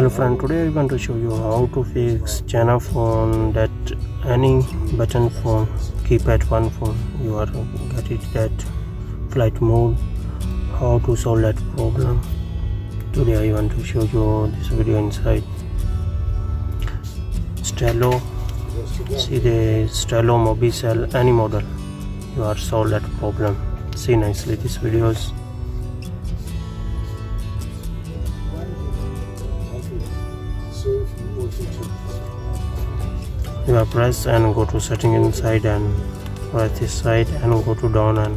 Hello friend, today I'm going to show you how to fix China phone, that any button phone, keypad one phone, you are get it that flight mode, how to solve that problem. Today I want to show you this video inside Stylo. See the Stylo mobicel, any model, you are solve that problem. See nicely these videos. You are press and go to setting inside and press this side and go to down and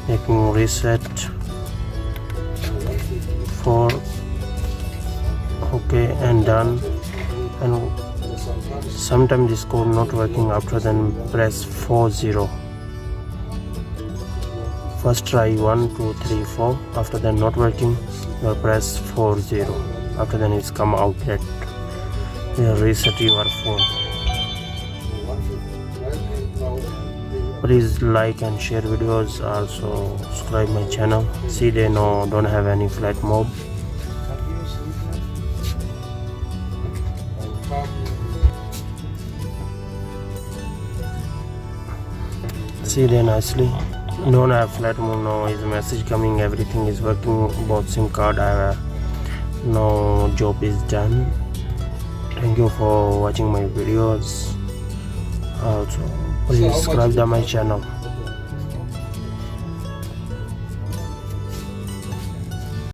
making reset for okay and done. And sometimes this code not working, after then press 40. First try 1 2 3 4, after then not working, you press 40, after then it's come out that you reset your phone. Please like and share videos, also subscribe my channel. See they don't have any flight mode. See they nicely don't have flight mode. Now is message coming, everything is working, both SIM card I have. Now job is done. Thank you for watching my videos. Also please subscribe to my channel.